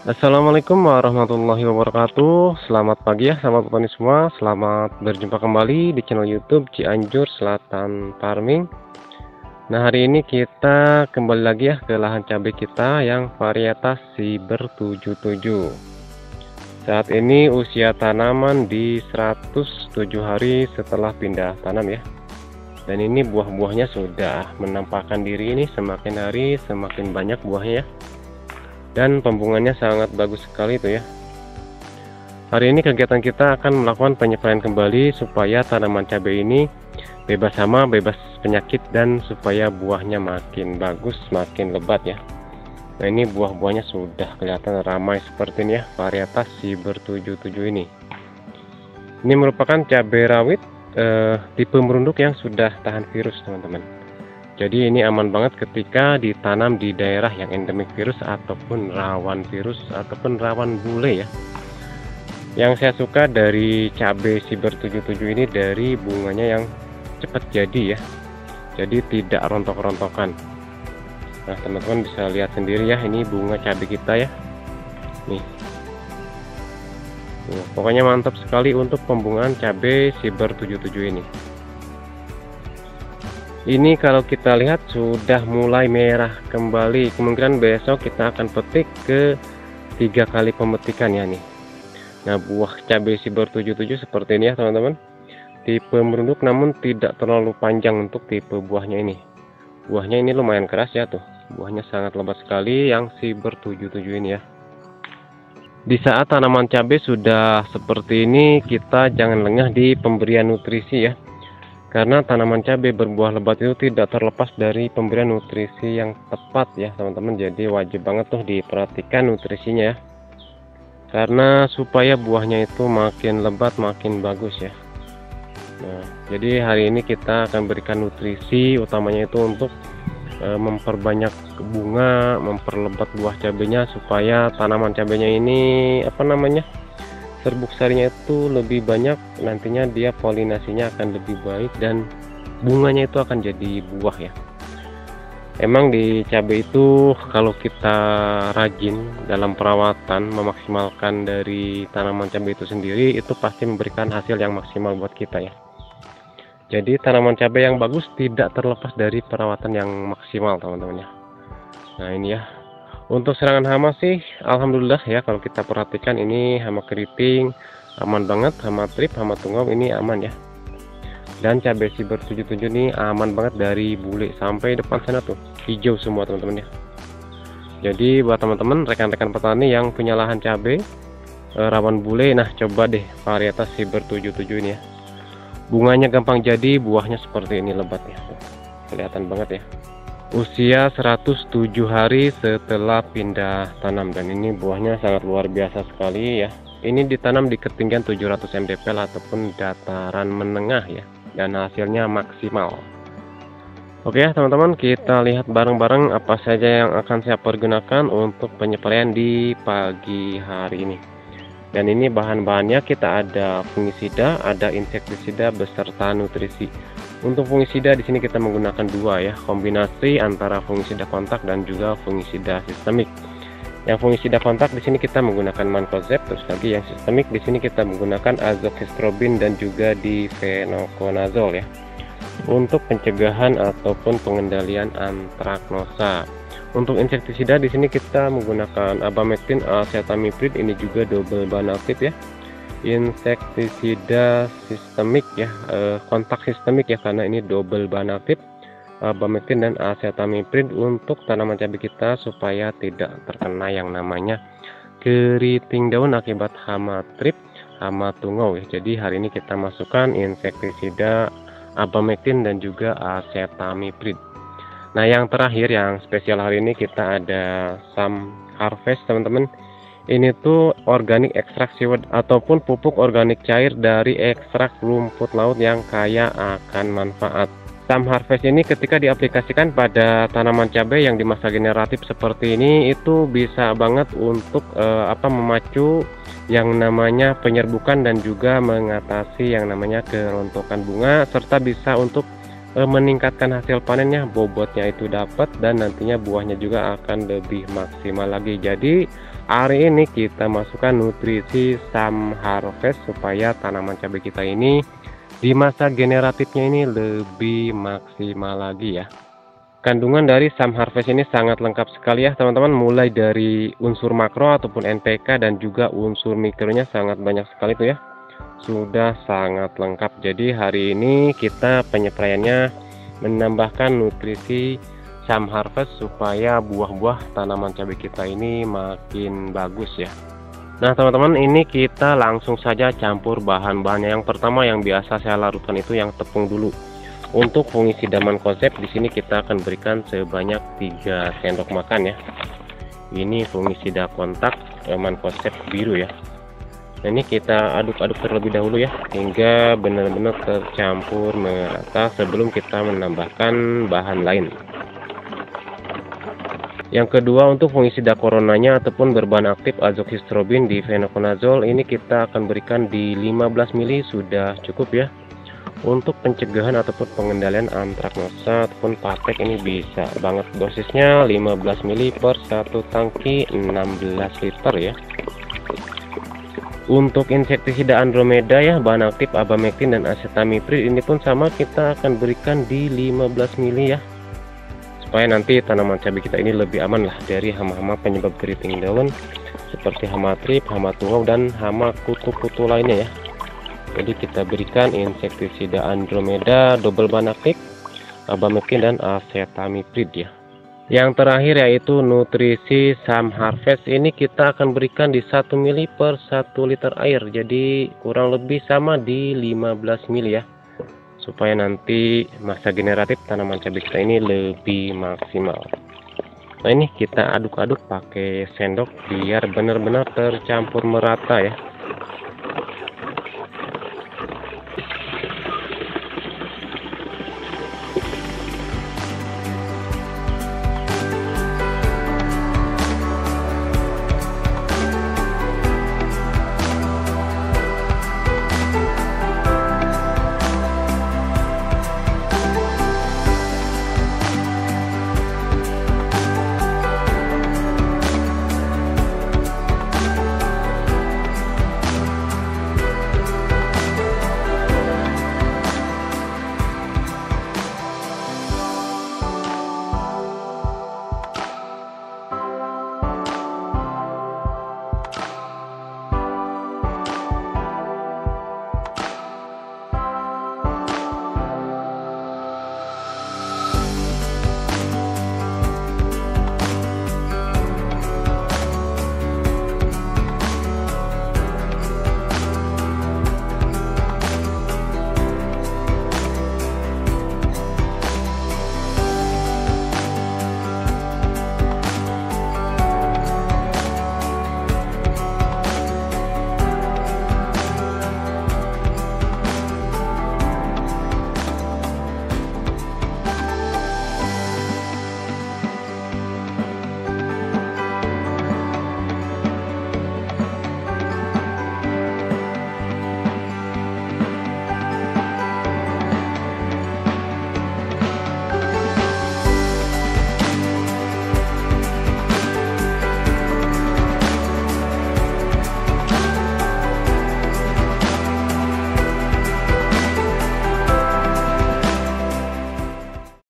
Assalamualaikum warahmatullahi wabarakatuh. Selamat pagi ya sahabat petani semua. Selamat berjumpa kembali di channel YouTube Cianjur Selatan Farming. Nah, hari ini kita kembali lagi ya ke lahan cabai kita yang varietas Siber 77. Saat ini usia tanaman di 107 hari setelah pindah tanam ya. Dan ini buah-buahnya sudah menampakkan diri, ini semakin hari semakin banyak buahnya ya. Dan pembunganya sangat bagus sekali itu ya. Hari ini kegiatan kita akan melakukan penyepraian kembali supaya tanaman cabai ini bebas hama, bebas penyakit, dan supaya buahnya makin bagus, makin lebat ya. Nah, ini buah-buahnya sudah kelihatan ramai seperti ini ya, varietas Siber 77 ini. Ini merupakan cabai rawit tipe merunduk yang sudah tahan virus teman-teman. Jadi ini aman banget ketika ditanam di daerah yang endemik virus ataupun rawan virus ataupun rawan bule ya. Yang saya suka dari cabai Siber 77 ini dari bunganya yang cepat jadi ya. Jadi tidak rontok-rontokan. Nah, teman-teman bisa lihat sendiri ya, ini bunga cabai kita ya. Nih. Pokoknya mantap sekali untuk pembungaan cabai Siber 77 ini. Ini kalau kita lihat sudah mulai merah kembali. Kemungkinan besok kita akan petik ke 3 kali pemetikan ya nih. Nah, buah cabai Siber 77 seperti ini ya teman-teman. Tipe merunduk namun tidak terlalu panjang untuk tipe buahnya ini. Buahnya ini lumayan keras ya tuh. Buahnya sangat lebat sekali yang Siber 77 ini ya. Di saat tanaman cabai sudah seperti ini, kita jangan lengah di pemberian nutrisi ya. Karena tanaman cabai berbuah lebat itu tidak terlepas dari pemberian nutrisi yang tepat ya teman-teman. Jadi wajib banget tuh diperhatikan nutrisinya ya. Karena supaya buahnya itu makin lebat, makin bagus ya. Nah, jadi hari ini kita akan berikan nutrisi utamanya itu untuk memperbanyak bunga, memperlebat buah cabainya supaya tanaman cabainya ini serbuk sarinya itu lebih banyak, nantinya dia polinasinya akan lebih baik dan bunganya itu akan jadi buah ya. Emang di cabai itu kalau kita rajin dalam perawatan, memaksimalkan dari tanaman cabai itu sendiri, itu pasti memberikan hasil yang maksimal buat kita ya. Jadi tanaman cabai yang bagus tidak terlepas dari perawatan yang maksimal teman-teman ya. Nah, ini ya. Untuk serangan hama sih alhamdulillah ya, kalau kita perhatikan ini hama keriting aman banget, hama trip, hama tungau ini aman ya. Dan cabai Siber 77 ini aman banget dari bule sampai depan sana tuh, hijau semua teman-teman ya. Jadi buat teman-teman rekan-rekan petani yang punya lahan cabai rawan bule, nah coba deh varietas Siber 77 ini ya. Bunganya gampang jadi, buahnya seperti ini lebatnya. Kelihatan banget ya. Usia 107 hari setelah pindah tanam, dan ini buahnya sangat luar biasa sekali ya. Ini ditanam di ketinggian 700 mdpl ataupun dataran menengah ya, dan hasilnya maksimal. Oke ya teman-teman, kita lihat bareng-bareng apa saja yang akan saya pergunakan untuk penyepraian di pagi hari ini. Dan ini bahan-bahannya kita ada fungisida, ada insektisida beserta nutrisi. Untuk fungisida di sini kita menggunakan dua ya, kombinasi antara fungisida kontak dan juga fungisida sistemik. Yang fungisida kontak di sini kita menggunakan mancozeb, terus lagi yang sistemik di sini kita menggunakan azoxystrobin dan juga difenoconazole ya. Untuk pencegahan ataupun pengendalian antraknosa. Untuk insektisida di sini kita menggunakan abamectin, acetamiprid, ini juga double bahan aktif ya. Insektisida sistemik ya, kontak sistemik ya, karena ini double bahan aktif, abamectin dan acetamiprid untuk tanaman cabai kita supaya tidak terkena yang namanya keriting daun akibat hama trip, hama tungau ya. Jadi hari ini kita masukkan insektisida, abamectin dan juga acetamiprid. Nah, yang terakhir yang spesial hari ini kita ada Sam Harvest teman-teman. Ini tuh organik ekstrak seaweed ataupun pupuk organik cair dari ekstrak rumput laut yang kaya akan manfaat. Sam Harvest ini ketika diaplikasikan pada tanaman cabai yang di masa generatif seperti ini, itu bisa banget untuk memacu yang namanya penyerbukan dan juga mengatasi yang namanya kerontokan bunga, serta bisa untuk meningkatkan hasil panennya, bobotnya itu dapat, dan nantinya buahnya juga akan lebih maksimal lagi. Jadi hari ini kita masukkan nutrisi Sam Harvest supaya tanaman cabai kita ini di masa generatifnya ini lebih maksimal lagi ya. Kandungan dari Sam Harvest ini sangat lengkap sekali ya teman-teman, mulai dari unsur makro ataupun NPK dan juga unsur mikronya sangat banyak sekali tuh ya. Sudah sangat lengkap. Jadi hari ini kita penyepraiannya menambahkan nutrisi Sam Harvest supaya buah-buah tanaman cabai kita ini makin bagus ya. Nah teman-teman, ini kita langsung saja campur bahan-bahannya. Yang pertama yang biasa saya larutkan itu yang tepung dulu. Untuk fungisida konsep di sini kita akan berikan sebanyak 3 sendok makan ya. Ini fungisida kontak konsep biru ya. Nah, ini kita aduk-aduk terlebih dahulu ya, hingga benar-benar tercampur merata sebelum kita menambahkan bahan lain. Yang kedua, untuk fungisida coronanya ataupun berbahan aktif azoxystrobin di fenoconazole, ini kita akan berikan di 15 ml sudah cukup ya. Untuk pencegahan ataupun pengendalian antraknosa ataupun patek ini bisa banget, dosisnya 15 ml per 1 tangki 16 liter ya. Untuk insektisida Andromeda ya, bahan aktif abamectin dan acetamiprid ini pun sama, kita akan berikan di 15 ml ya, supaya nanti tanaman cabai kita ini lebih aman lah dari hama-hama penyebab keriting daun seperti hama trip, hama tungau, dan hama kutu-kutu lainnya ya. Jadi kita berikan insektisida Andromeda double bahan aktif, abamectin dan acetamiprid ya. Yang terakhir yaitu nutrisi Sam Harvest, ini kita akan berikan di 1 ml per 1 liter air. Jadi kurang lebih sama di 15 ml ya, supaya nanti masa generatif tanaman cabai kita ini lebih maksimal. Nah ini kita aduk-aduk pakai sendok biar benar-benar tercampur merata ya.